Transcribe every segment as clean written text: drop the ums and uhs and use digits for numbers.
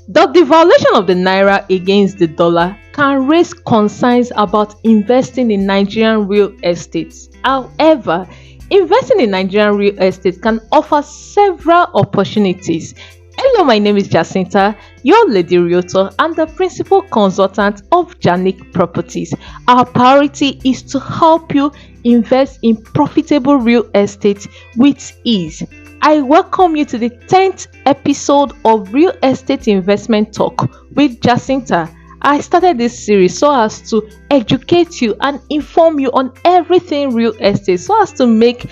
The devaluation of the naira against the dollar can raise concerns about investing in Nigerian real estate. However, investing in Nigerian real estate can offer several opportunities. Hello, my name is Jacinta, your lady realtor and the principal consultant of Janick Properties. Our priority is to help you invest in profitable real estate with ease. I welcome you to the 10th episode of Real Estate Investment Talk with Jacinta. I started this series so as to educate you and inform you on everything real estate, so as to make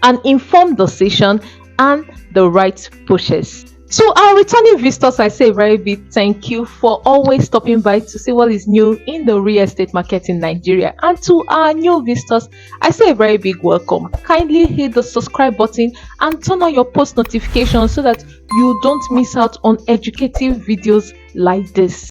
an informed decision and the right purchase. To our returning visitors, I say a very big thank you for always stopping by to see what is new in the real estate market in Nigeria. And to our new visitors, I say a very big welcome. Kindly hit the subscribe button and turn on your post notifications so that you don't miss out on educative videos like this.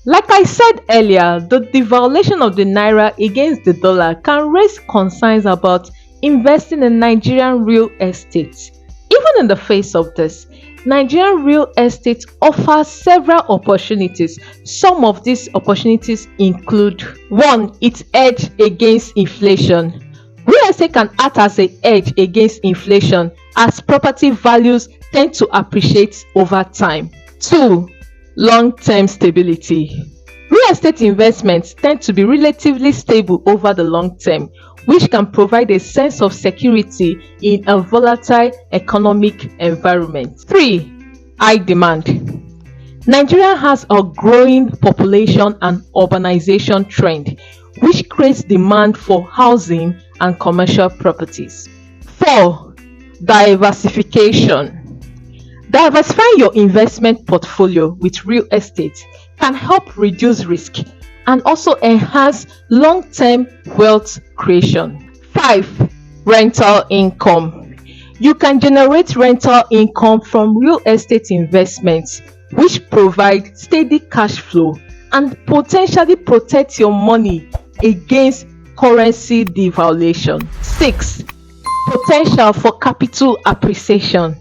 Like I said earlier, the devaluation of the naira against the dollar can raise concerns about investing in Nigerian real estate. Even in the face of this, Nigerian real estate offers several opportunities. Some of these opportunities include: 1. Its edge against inflation. Real estate can act as an edge against inflation as property values tend to appreciate over time. 2. Long-term stability. Real estate investments tend to be relatively stable over the long term, which can provide a sense of security in a volatile economic environment. 3. High demand. Nigeria has a growing population and urbanization trend, which creates demand for housing and commercial properties. 4. Diversification. Diversifying your investment portfolio with real estate can help reduce risk and also enhance long-term wealth creation. 5. Rental income. You can generate rental income from real estate investments, which provide steady cash flow and potentially protect your money against currency devaluation. 6. Potential for capital appreciation.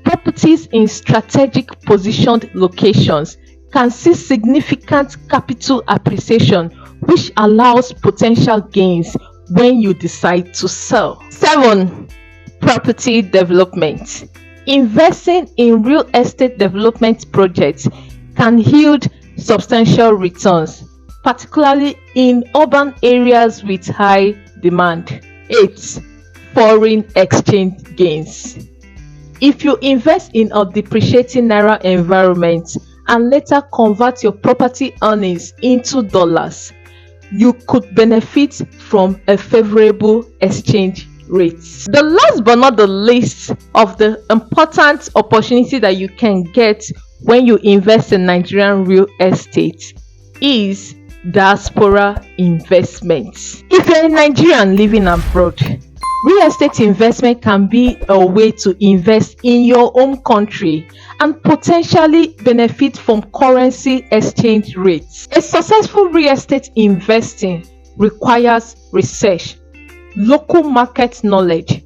Properties in strategic positioned locations can see significant capital appreciation, which allows potential gains when you decide to sell. 7. Property development. Investing in real estate development projects can yield substantial returns, particularly in urban areas with high demand. 8. Foreign exchange gains. If you invest in a depreciating naira environment and later convert your property earnings into dollars, you could benefit from a favorable exchange rate. The last but not the least of the important opportunity that you can get when you invest in Nigerian real estate is diaspora investments. If you're a Nigerian living abroad, real estate investment can be a way to invest in your home country and potentially benefit from currency exchange rates. A successful real estate investing requires research, local market knowledge,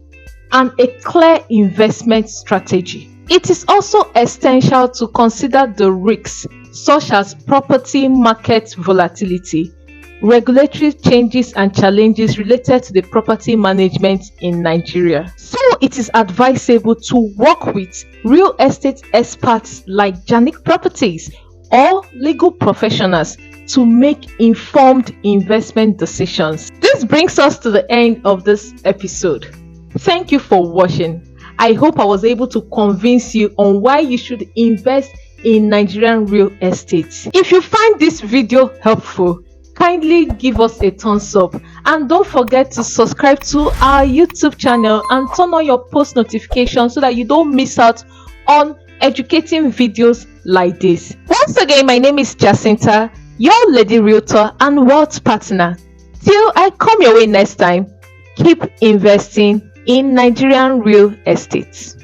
and a clear investment strategy. It is also essential to consider the risks such as property market volatility, regulatory changes and challenges related to the property management in Nigeria. So it is advisable to work with real estate experts like Janick Properties or legal professionals to make informed investment decisions. This brings us to the end of this episode. Thank you for watching. I hope I was able to convince you on why you should invest in Nigerian real estate. If you find this video helpful, kindly give us a thumbs up and don't forget to subscribe to our YouTube channel and turn on your post notifications so that you don't miss out on educating videos like this. Once again, my name is Jacinta, your lady realtor and wealth partner. Till I come your way next time, keep investing in Nigerian real estate.